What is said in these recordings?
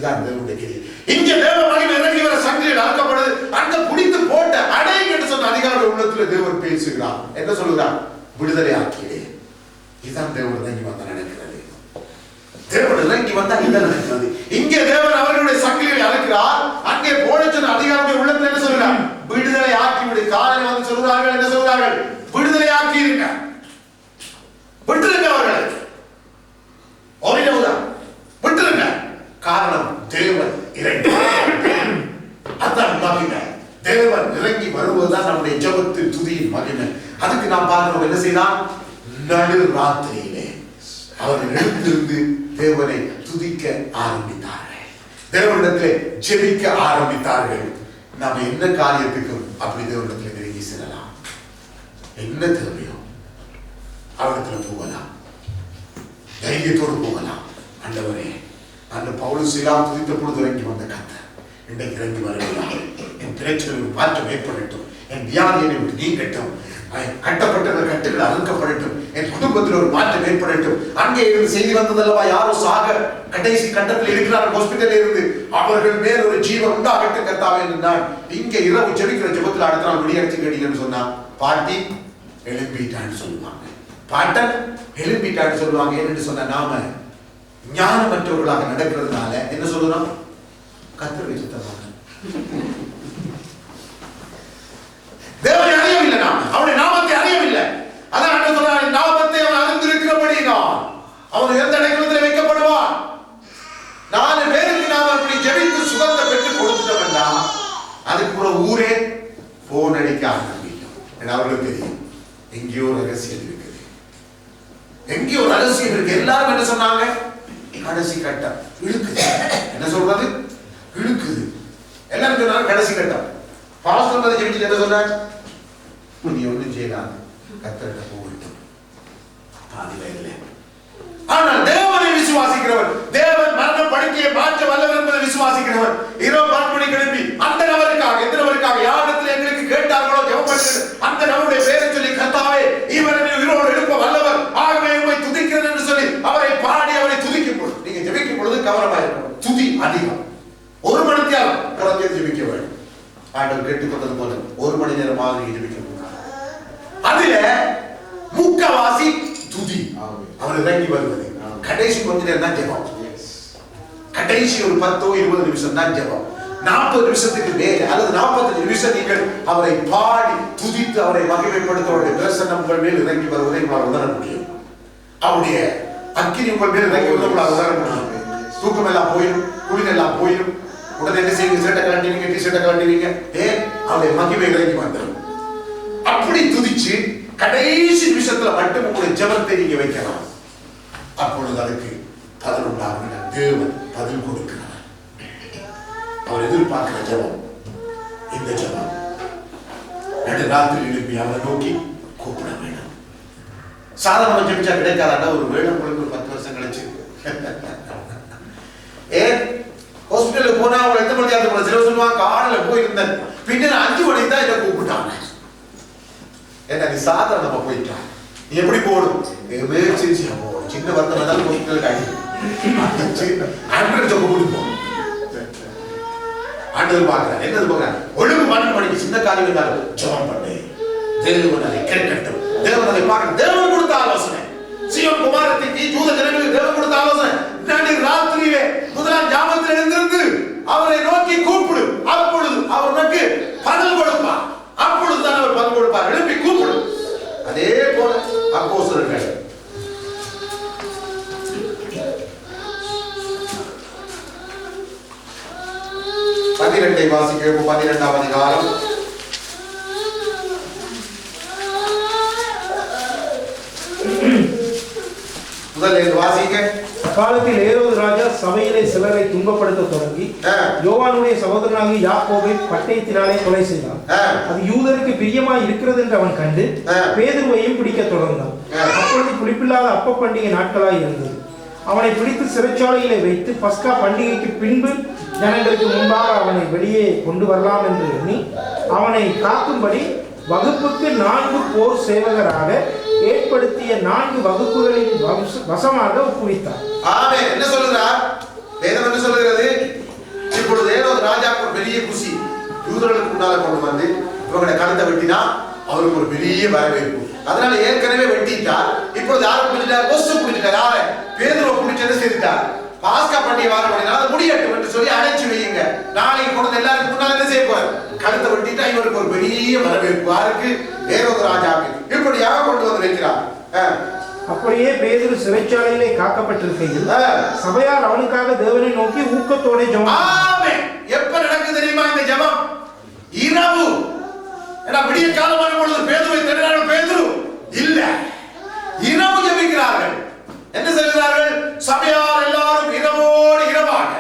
இதுதான் தேவனுடைய கிரியை. இங்க தேவ மகிமை இறங்கி வர சங்கிலியில் அறுக்கப்படுது. அந்த பிடித்து போட்ட அடை என்று சொன்ன அதிகார உள்ளத்துல தேவன் பேசுகிறார். என்ன சொல்லுகிறார்? விடுதலை ஆக்கியே. இதுதான் தேவன் இறங்கி வந்த நடக்கிறது. தேவன் இறங்கி வந்தா இந்த நடக்கிறது. இங்கே தேவன் அவர்களுடைய சங்கிலியை அறுக்கிறார். அங்கே போட சொன்ன அதிகாரத்தை உள்ளத்துல என்ன சொல்கிறார்? விடுதலை ஆக்கி விடு. காலையில் வந்து சொல்கிறார்கள், என்ன சொல்கிறார்கள்? விடுதலை ஆக்கி இருக்க, விட்டுருங்க அவர்களை, விட்டுருங்க. காரணம் தேவன் இறங்கி. அதான் மகிமை. தேவன் இறங்கி வருவதுதான் நம்முடைய ஜெபத்தின் துதியின் மகிமை. அதுக்கு நாம் பார்க்கிறோம் என்ன செய்யலாம்? நடு ராத்திரியிலே அவர்கள் எழுந்திருந்து தேவனை துதிக்க ஆரம்பித்தார்கள். தேவனிடத்திலே ஜெபிக்க ஆரம்பித்தார்கள். நாம் என்ன காரியத்துக்கும் அப்படி தேவனிடத்தில் நெருங்கி செல்லலாம். என்ன தேவையோ அவரிடத்தில் போகலாம், தைரியத்தோடு போகலாம். ஆண்டவரே, அந்த பவுல் சீலாம் துதித்த பொழுது இறங்கி வந்த கர்த்தர் இன்றைக்கு இறங்கி வருகிறார். என் பிரச்சனையில் மாற்றம் ஏற்படட்டும், என் வியாதியை விட்டு நீங்கட்டும், கட்டப்பட்ட கட்டுகள் அறுக்கப்படட்டும், என் குடும்பத்தில் ஒரு மாற்றம் ஏற்படட்டும். அங்கே இருந்து செய்தி வந்ததல்லவா, யாரோ சாக கடைசி கட்டத்தில் இருக்கிறார்கள் ஹாஸ்பிட்டல் இருந்து, அவர்கள் மேல் ஒரு ஜீவன் உண்டாகட்டும் கர்த்தாவே என்று நான் இங்கே இரவு ஜெபிக்கிற ஜெபத்தில் அடுத்த நாள் விடியடிச்சு கேட்டீங்கன்னு சொன்னா பாட்டி எழும்பிட்டான்னு சொல்லுவாங்க, பாட்டன் எழும்பிட்டான்னு சொல்லுவாங்க. என்று சொன்ன நாம ஞானமற்றவர்களாக நடக்கிறதுனால என்ன சொல்லணும்? கர்த்தரை சுத்தமாக தேவனை அறியவில்லை, நாம் அவருடைய நாமத்தை அறியவில்லை. அதான் சொல்றாங்க, நாமத்தை அவன் அறிந்திருக்கிறபடியால் அவன் எந்த இடத்துல வைக்கப்படுவான். 4 பேருக்கு நாம் அப்படி ஜெபித்து சுகத்தை பெற்று கொடுத்துட்டோம்னா அதுக்கு கூட ஊரே போன் அடிக்க ஆரம்பிக்கும். அவர்களுக்கு தெரியும் எங்கேயோ ரகசியம் இருக்குது, எங்கேயோ ரகசியம் இருக்கு. எல்லாரும் என்ன சொன்னாங்க? கடைசி கட்டம் இழுக்குது. என்ன சொல்றது? இழுக்குது. எல்லாரும் சொன்னாங்க கடைசி கட்டம். பாஸ்டர் வந்து ஜெபிச்சு என்ன சொன்னார்? நீ ஒன்றும் செய்யலாம், கர்த்தர்கிட்ட போகட்டும். ஆனால் தேவனை விசுவாசிக்கிறவர், தேவன் மரண படுக்கையை மாற்ற வல்லவர் என்பதை விசுவாசிக்கிறவர், இரவு 12 மணி கிளம்பி அந்த நபருக்காக, எந்த நபருக்காக யாரிடத்தில் எங்களுக்கு கேட்டார்களோ ஜெபம் பண்ணி அந்த நபருடைய பேரை சொல்லி, கர்த்தாவே இவரை உயிரோடு எழுப்ப வல்லவர், ஆகவே உம்மை துதிக்கிறேன் என்று சொல்லி அவரை பாடி அவரை துதிக்கும் பொழுது, நீங்க ஜெபிக்கும் பொழுது கவனமாக இருக்கணும். துதி அதிகம். 1 மணி நேரம் குறைஞ்சது ஜெபிக்க வேண்டும். ஆண்டவர் கேட்டுக்கொண்டது போல 1 மணி நேரமாக நீங்க ஜெபிக்க முடியும். அதுல முக்கவாசி துதி. அவர் இறங்கி வருவது கடைசி கொஞ்ச நேரம் தான் ஜெபம். கடைசி ஒரு 10-20 நிமிஷம் தான் ஜெபம். 40 நிமிஷத்துக்கு மேல அல்லது 45 நிமிஷம் நீங்கள் அவரை பாடி துதித்து அவரை மகிமைப்படுத்த அவருடைய பிரசன்னம் உங்கள் மேல் இறங்கி வருவதை உங்களால் உணர முடியும். அவருடைய அக்கினி உங்கள் மேல் இறங்கி வருவதை உங்களால் உணர முடியும். தூக்கம் எல்லாம் போயிடும், குளிர் எல்லாம் போயிடும். உடனே என்ன செய்வீங்க? சட்டை கலண்டிவீங்க, டிஷர்ட்டை கலண்டிவீங்க. அவருடைய மகிமை இறங்கி வந்துடும். அப்படி துதிச்சு கடைசி நிமிஷத்துல மட்டும் உங்களுடைய ஜெபத்தை நீங்க வைக்கலாம். அப்பொழுது அதுக்கு பதில் உண்டாகும். தேவன் பதில் கொடுக்கிறார். அவர் எதிர்பார்க்கிற ஜெபம் இந்த ஜெபம். நடுராத்திரி எழுப்பி அவரை நோக்கி கூப்பிட வேண்டும். சாதாரண ஜெபிச்சா கிடைக்காதா? ஒரு வேலை உங்களுக்கு 10 வருஷம் கழிச்சு ஹாஸ்பிட்டலுக்கு போனா அவங்க எத்தனை மணி ஆகுது? சில சொல்லுவாங்க காலையில போயிருந்தேன், பின்னர் 5 மணிக்கு தான் இதை கூப்பிட்டாங்க. என்ன நீ சாதாரணமா போயிட்டா, நீ எப்படி போகணும்? எமர்ஜென்சியா போகணும். சின்ன வருத்தம் தான் ஹாஸ்பிட்டலுக்கு ஆம்புலன்ஸ் கூப்பிட்டு ஆண்டவர் பார்க்கிறார். என்னது பார்க்கிறார்? ஒழுங்கு 12 மணிக்கு சின்ன காரியம் இருந்தாலும் ஜெபம் பண்ணு, தேவன் அதை கேட்கட்டும். தேவன் அதை பார்க்க, தேவன் கொடுத்த ஆலோசனை. சீயோன் குமாரத்திற்கு யூத ஜனங்களுக்கு தேவன் கொடுத்த ஆலோசனை, நடு ராத்திரியிலே முதலாம் ஜாமத்தில் எழுந்திருந்து அவரை நோக்கி கூப்பிடு, அப்பொழுது அவர் உனக்கு பதில் கொடுப்பார். அப்பொழுதுதான் அவர் பதில் கொடுப்பார். எழுப்பி கூப்பிடு. அதே போல அப்போஸ்தலர்கள் 12 வாசிக்கிறோம். 12ஆம் அதிகாரம் முதலில் வாசிக்க. காலத்தில் ஏரோது ராஜா சபையிலே சிலரை துன்பப்படுத்த தொடங்கி யோவானுடைய சகோதரனாகிய யாக்கோபை பட்டயத்தினாலே கொலை செய்தான். அது யூதருக்கு பிரியமாய் இருக்கிறது என்று அவன் கண்டு பேதுருவையும் பிடிக்க தொடர்ந்தான். அப்பொழுது புளிப்பில்லாத அப்ப பண்டிகை நாட்களாய் இருந்தது. அவனை பிடித்து சிறைச்சாலையிலே வைத்து பஸ்கா பண்டிகைக்கு பின்பு ஜனங்களுக்கு முன்பாக அவனை வெளியே கொண்டு வரலாம் என்று எண்ணி அவனை காக்கும்படி வகுப்புக்கு 4 போர் சேவகராக ஏற்படுத்திய 4 வகுப்புகளின் வசமாக ஒப்புவித்தார். ஆமென். என்ன சொல்றார்? வேதம் என்ன சொல்கிறது? முன்னால கொண்டு வந்து இவங்களை கழுத்தை வெட்டினா அவருக்கு ஒரு பெரிய வரவேற்பு. அதனால ஏற்கனவே வெட்டிட்டார். இப்பொழுது யாரை பிடிச்சிட்டார்? கொசு பிடிச்சிட்டார். யார? பேதுருவை பிடிச்சதை செய்துட்டார். பாஸ்கா பண்டிகை வார பண்ணினா அதை முடியட்டும் என்று சொல்லி அடைச்சு வையுங்க. நாளைக்கு கொண்டு எல்லாருக்கும் முன்னால என்ன செய்ய போறார்? கழுத்தை வெட்டிட்டா இவருக்கு ஒரு பெரிய வரவேற்பு. யாருக்கு? ஏரோது ராஜாவுக்கு. இப்படியாக கொண்டு வந்து வைக்கிறார். அப்படியே பேதுரு சிறைச்சாலையிலே காக்கப்பட்டிருக்கையில் சபையார் அவனுக்காக தேவனை நோக்கி ஊக்கத்தோட ஜெபம். ஆமென். எப்ப நடக்குது தெரியுமா இந்த ஜெபம்? இரவு. ஏன்னா விடிய காலமான பொழுது பேதுருவை தேடினார்கள். பேதுரு இல்ல. இரவு ஜெபிக்கிறார்கள். என்ன சொல்கிறார்கள்? சபையார் எல்லாரும் இரவோடு இரவாக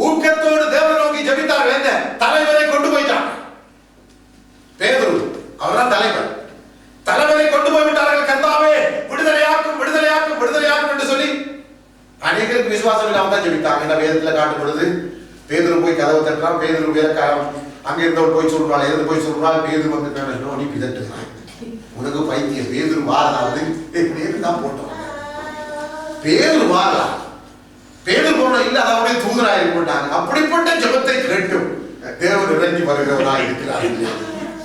ஊக்கத்தோடு தேவனை நோக்கி ஜெபித்தார்கள். என்ன? தலைவரை கொண்டு போயிட்டாங்க. பேதுரு அவர்தான் தலைவர். தலைவரை கொண்டு போய்விட்டார்கள். கர்த்தாவே விடுதலையாக்கும் விடுதலையாக்கும் விடுதலையாக்கும் என்று சொல்லி அநேகருக்கு விசுவாசம் இல்லாம தான் ஜெபித்தாங்க. இந்த வேதத்துல காட்டப்படுது. பேதுரு போய் கதவை தட்டுறான். பேதுரு வேலைக்காரன் அங்க இருந்தவர் போய் சொல்றாள். இருந்து போய் சொல்றாள். பேதுரு வந்து நீ பிதட்டுறான். உனக்கு பைத்தியம். பேதுரு வாரதாவது தான் போட்டோம். பேதுரு வாரலாம். பேதுரு போன இல்ல அவருடைய தூதராக போட்டாங்க. அப்படிப்பட்ட ஜெபத்தை கேட்டும் தேவன் இறங்கி வருகிறவராக இருக்கிறார்.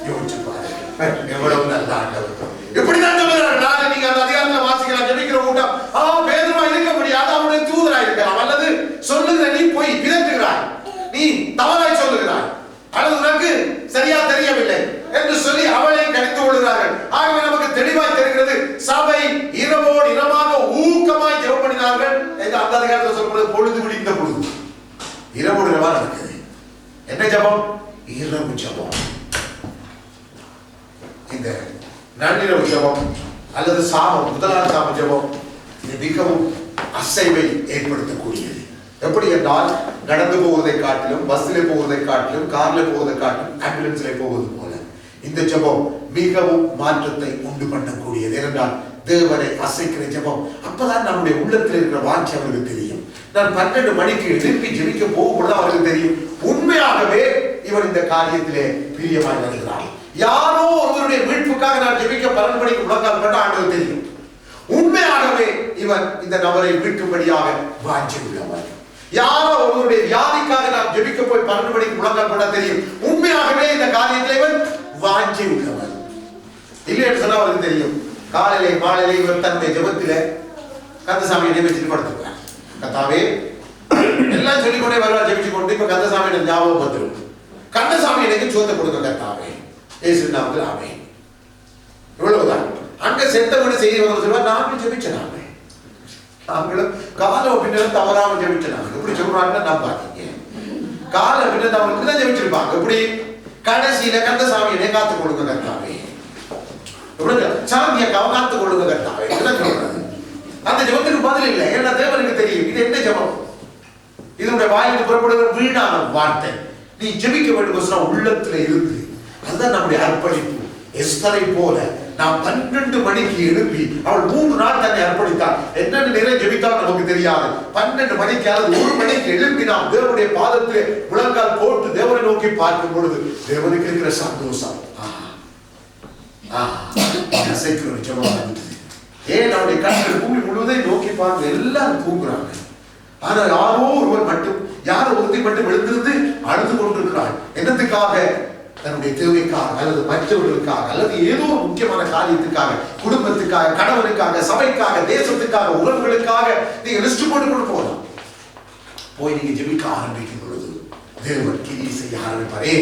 யோசிச்சு பாருங்க எவ்வளவு நல்ல ஆண்டவர். இப்படிதான் சொல்லுகிறார். நீங்க அந்த அதிகாரத்துல வாசிக்கலாம். ஜெபிக்கிற கூட்டம் பேதுருவா இருக்க முடியாது. அவருடைய தூதராக இருக்கலாம். அல்லது சொல்லுகிற நீ போய் பிதற்றுகிறாய், நீ தவறாய் சொல்லுகிறாய், அல்லது உனக்கு சரியா தெரியவில்லை என்று சொல்லி அவளை கடித்து கொள்கிறார்கள். ஆகவே நமக்கு தெளிவாய் தெரிகிறது சபை இரவோடு இரவாக ஊக்கமாய் ஜெபம் பண்ணினார்கள். அந்த அதிகாரத்தில் சொல்லப்படுது பொழுது விடிந்த பொழுது. இரவோடு இரவா நடக்குது. என்ன ஜெபம்? இரவு ஜெபம். இந்த நள்ளிரவு ஜெபம் அல்லது சாமம், முதலாம் சாம ஜெபம் மிகவும் அசைவை ஏற்படுத்தக்கூடியது. எப்படி என்றால் நடந்து போவதை காட்டிலும், பஸ்ஸிலே போவதை காட்டிலும், கார்ல போவதை காட்டிலும், ஆம்புலன்ஸ்ல போவது போல இந்த ஜெபம் மிகவும் மாற்றத்தை உண்டு பண்ணக்கூடியது. ஏனென்றால் தேவனை அசைக்கிற ஜெபம். அப்பதான் நம்முடைய உள்ளத்தில் இருக்கிற வாஞ்சி அவருக்கு தெரியும். நான் 12 மணிக்கு எழுப்பி ஜெபிக்க போகும்போது அவருக்கு தெரியும் உண்மையாகவே இவர் இந்த காரியத்திலே பிரியமாய் வருகிறார். யாரோ ஒருவருடைய மீட்புக்காக நான் ஜெபிக்க 12 மணிக்கு முழங்கால் பண்ண ஆண்டவர் தெரியும். உண்மையாகவே இவர் இந்த நபரை மீட்கும்படியாக வாஞ்சி உள்ளவர். யாரோ ஒருவருடைய வியாதிக்காக நாம் ஜெபிக்க போய் 12 மணிக்கு முழங்கால் பண்ண தெரியும் உண்மையாகவே இந்த காரியத்தில் இவர் வாஞ்சி உள்ளவர். இல்லை என்று சொன்னா அவருக்கு தெரியும். காலையிலே மாலையிலே இவர் தன்னுடைய ஜெபத்தில கந்தசாமியை நியமிச்சுட்டு படுத்துக்கிறார். கர்த்தாவே எல்லாம் சொல்லிக்கொண்டே வருவார். ஜெபிச்சு கொண்டு இப்ப கந்தசாமி ஞாபகம் வந்துடும். கந்தசாமி எனக்கு சோத்தை கொடுக்க கர்த்தாவே இயேசு நாமத்தில் ஆமென். இவ்வளவுதான். அங்க செத்த வீடு செய்தி வந்து சொல்லுவார் நாங்களும் ஜெபிச்சனாமே, நாங்களும் காலம் பின்னர் தவறாம ஜெபிச்சனாங்க. எப்படி சொல்றாங்கன்னா நம்பாதீங்க. காலம் பின்னர் அவங்களுக்கு தான் ஜெபிச்சிருப்பாங்க. எப்படி? கடைசியில கந்தசாமியை காத்துக் கொள்ளுங்க கர்த்தாவே, சாந்தியை காத்துக் கொள்ளுங்க கர்த்தாவே சொல்றது. அந்த ஜெபத்துக்கு பதில் இல்லை. ஏன்னா தேவனுக்கு தெரியும் இது என்ன ஜெபம். இதனுடைய வாயிலிருந்து புறப்படுகிற வீணான வார்த்தை. நீ ஜெபிக்க வேண்டும் உள்ளத்துல இருந்து. அதுதான் நம்முடைய அர்ப்பணிப்பு. எஸ்தரை போல நாம் 12 மணிக்கு எழுப்பி அவள் 3 நாள் தன்னை அர்ப்பணித்தார். என்னென்ன நேரம் ஜெபித்தால் நமக்கு தெரியாது. 12 மணிக்கு அல்லது 1 மணிக்கு எழுப்பி நாம் தேவனுடைய பாதத்திலே முழங்கால் போட்டு தேவனை நோக்கி பார்க்கும் பொழுது தேவனுக்கு இருக்கிற சந்தோஷம் அசைக்கிற ஜெபம். ஏன் நம்முடைய கண்கள் பூமி முழுவதையும் நோக்கி பார்த்து எல்லாரும் தூங்குறாங்க. ஆனால் யாரோ ஒருவர் மட்டும், யாரோ ஒருத்தி மட்டும் எழுந்திருந்து அழுது கொண்டிருக்கிறாள். என்னத்துக்காக? தன்னுடைய தேவைக்காக அல்லது மற்றவர்களுக்காக அல்லது ஏதோ முக்கியமான காரியத்துக்காக, குடும்பத்துக்காக, கணவனுக்காக, சபைக்காக, தேசத்துக்காக, உறவுகளுக்காக நீங்க லிஸ்ட் போட்டு கொண்டு போகலாம். போய் நீங்க ஜெபிக்க ஆரம்பிக்கும் பொழுது தேவன் கிரியை செய்ய ஆரம்பிப்பாரே.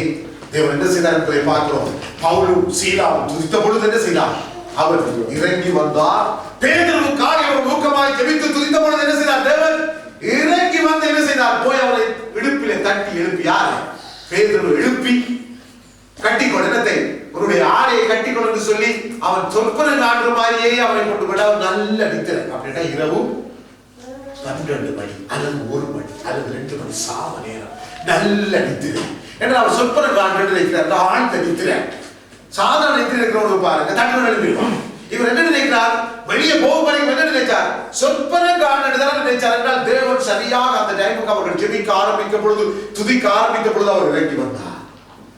தேவன் என்ன செய்தார் என்பதை பார்க்கிறோம். பவுலும் சீலாவும் துதித்த பொழுது என்ன செய்தார்? அவர் இறங்கி வந்தார். பேதுருவுக்காக அவர் ஊக்கமாய் ஜெபித்து துதித்த பொழுது என்ன செய்தார்? தேவன் இறங்கி வந்து என்ன செய்தார்? போய் அவரை இடுப்பிலே தட்டி எழுப்பி, யார்? பேதுரு எழுப்பி கட்டிக்கொண்டு என்னத்தை உன்னுடைய ஆடையை கட்டிக்கொண்டு சொல்லி அவன் சொற்பன நாட்டு மாதிரியே அவனை கொண்டு போய் அவன் நல்ல நித்திரை. அப்படின்னா இரவு 12 மணி அல்லது 1 மணி அல்லது 2 மணி சாம நேரம் நல்ல நித்திரை. ஏன்னா அவர் சொற்பன நாட்டு நினைக்கிறார். ஆழ்ந்த நித்திரை. சாதாரண நித்திரை இருக்கிறவங்க பாருங்க தட்டு எழுப்பிடுவான். இவர் என்ன நினைக்கிறார்? வெளியே போகும்படி என்ன நினைச்சார்? சொற்பன காரணம் தான் நினைச்சார். என்றால் தேவன் சரியாக அந்த டைமுக்கு அவர்கள் ஜெபிக்க ஆரம்பிக்கும் பொழுது, துதிக்க ஆரம்பித்த பொழுது அவர் இறங்கி வந்தார்.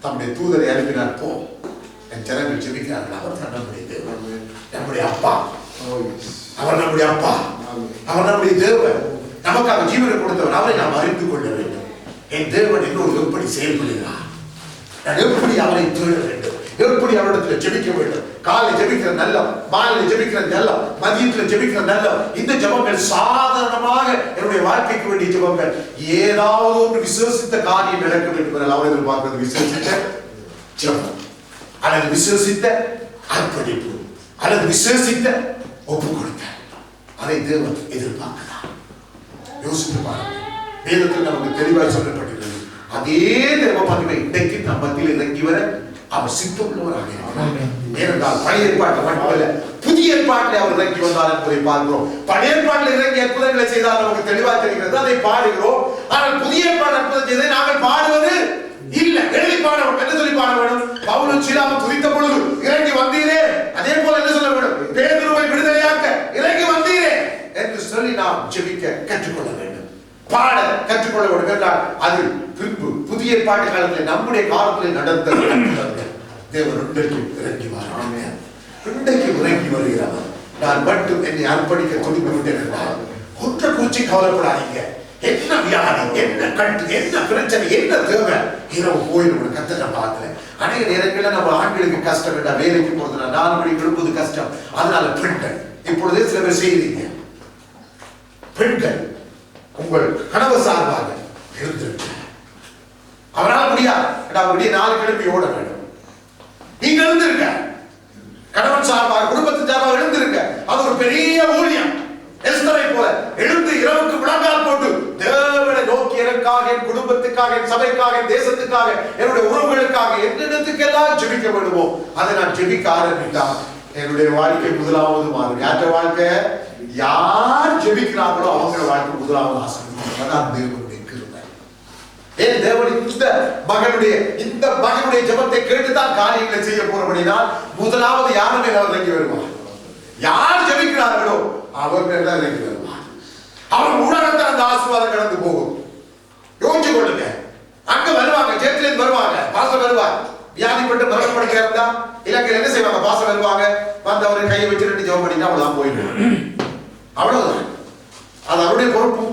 தம்முடைய தூதரை அனுப்பினார். போ, என் ஜனங்கள் ஜெபிக்கிறார்கள். அவர் தான் நம்முடைய தேவன், நம்முடைய அப்பா. அவர் நம்முடைய அப்பா, அவர் நம்முடைய தேவன், நமக்காக ஜீவனை கொடுத்தவர். அவரை நாம் அறிந்து கொள்ள வேண்டும். என் தேவன் என்னோடு எப்படி செயல்படுகிறார்? நான் எப்படி அவரை தேட வேண்டும், எப்படி அவரிடத்தில் ஜெபிக்க வேண்டும். காலை ஜெபிக்கிற நல்லம், மாலையில் ஜெபிக்கிற நல்லம், மதியத்தில் ஜெபிக்கிற நல்லம். இந்த ஜெபங்கள் சாதாரணமாக என்னுடைய வாழ்க்கைக்கு வேண்டிய ஜெபங்கள். ஏதாவது ஒன்று விசுவசித்த காரியம் நடக்க வேண்டும் என அவர் எதிர்பார்க்கிறது. விசுவசித்த ஜெபம் அல்லது விசுவசித்த அர்ப்பணிப்பு அல்லது விசுவசித்த ஒப்பு கொடுத்த அதை தேவன் எதிர்பார்க்கிறார். யோசித்து பாருங்க. வேதத்தில் நமக்கு தெளிவாக சொல்லப்பட்டிருக்கிறது. அதே தேவ மகிமை இன்றைக்கு நம் மத்தியில் இறங்கி வர அவர் சித்தமுள்ளவராக இருக்கிறார். ஏனென்றால் பழைய ஏற்பாட்டில் மட்டுமல்ல, புதிய ஏற்பாட்டில் அவர் இறங்கி வந்தார் என்பதை பார்க்கிறோம். பழைய ஏற்பாட்டில் இறங்கி அற்புதங்களை செய்தால் நமக்கு தெளிவாக தெரிகிறது, அதை பாடுகிறோம். ஆனால் புதிய ஏற்பாடு அற்புதம் செய்ததை நாங்கள் பாடுவது இல்லை. எழுதி பாட வேண்டும். என்ன சொல்லி பாட வேண்டும்? பவுலும் சீலாவும் துதித்த பொழுது இறங்கி வந்தீரே, அதே போல என்ன சொல்ல வேண்டும்? பேதுருவை விடுதலையாக்க இறங்கி வந்தீரே என்று சொல்லி நாம் ஜெபிக்க கற்றுக்கொள்ள வேண்டும், பாட கற்றுக்கொள்ள வேண்டும். என்றால் அது பின்பு புதிய ஏற்பாட்டு காலத்தில் நம்முடைய காலத்தில் நடந்த தேவன் இறங்கி வருகிறார். இன்றைக்கு இறங்கி வருகிறார். நான் மட்டும் என்னை அர்ப்பணிக்க துடிப்பு விட்டேன் என்றால் ஒன்றை குறிச்சி கவலைப்படாதீங்க. என்ன வியாதி, என்ன கட்டு, என்ன பிரச்சனை, என்ன தேவை, இரவு போயிடும். கத்தனை பார்க்கல. அநேக நேரங்களில் நம்ம ஆண்களுக்கு கஷ்டம் வேண்டாம், வேலைக்கு போறதுனா 4 மணிக்கு எழுப்பது கஷ்டம். அதனால பெண்கள் இப்பொழுதே சில பேர் செய்கிறீங்க. பெண்கள் உங்கள் கணவர் சார்பாக எழுந்திருக்க அவரால் முடியாது. விடிய 4 கிளம்பி ஓட வேண்டும். நீங்க எழுந்திருக்க, கணவன் சார்பாக குடும்பத்தின் சார்பாக எழுந்திருக்க. அது ஒரு பெரிய ஊழியம். எஸ்தரை போல எழுந்து இரவுக்கு முழங்கால் போட்டு தேவனை நோக்கி எனக்காக, என் குடும்பத்துக்காக, என் சபைக்காக, என் தேசத்துக்காக, என்னுடைய உறவுகளுக்காக என்னென்னத்துக்கெல்லாம் ஜெபிக்க வேண்டுமோ அதை நான் ஜெபிக்க ஆரம்பித்தால் என்னுடைய வாழ்க்கை முதலாவது மாறும். யாற்ற வாழ்க்கை? யார் ஜெபிக்கிறாங்களோ அவங்க வாழ்க்கை முதலாவது ஆசீர்வாதம். அதான் தேவனுடைய கிருபை. ஏன் தேவன் இந்த மகனுடைய ஜெபத்தை கேட்டுதான் காரியங்களை செய்ய போறபடினால் முதலாவது யார் மேல் அவர் இறங்கி வருவார்? யார் ஜெபிக்கிறார்களோ அவர் மேல் தான் இறங்கி வருவார். அவர் ஊடகத்தில் அந்த ஆசீர்வாதம் கடந்து போகும். யோசிச்சு கொள்ளுங்க. அங்க வருவாங்க, ஜெயத்திலிருந்து வருவாங்க, பாசம் வருவார். வியாதிப்பட்டு மரணப்படுக்க இருந்தா இலங்கையில் என்ன செய்வாங்க? பாசம் வருவாங்க, வந்து அவரை கையை வச்சு 2 ஜெபம் பண்ணிட்டு அவ்வளவுதான் போயிடுவாங்க. அவ்வளவுதான். அது அவருடைய பொறுப்பு.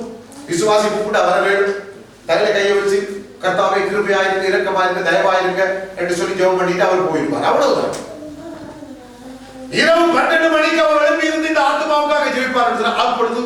விசுவாசி கூப்பிட்டு வர வேண்டும். தலையில கையை வச்சு கர்த்தாவே கிருபையாயிருங்க, இரக்கமாயிருங்க, தயவாயிருங்க என்று சொல்லி ஜெபம் பண்ணிட்டு அவர் போயிடுவார். அவ்வளவுதான். இரவு 12 மணிக்கு அவர் எழுப்பி இருந்து இந்த ஆத்மாவுக்காக ஜெபிப்பார். அப்பொழுது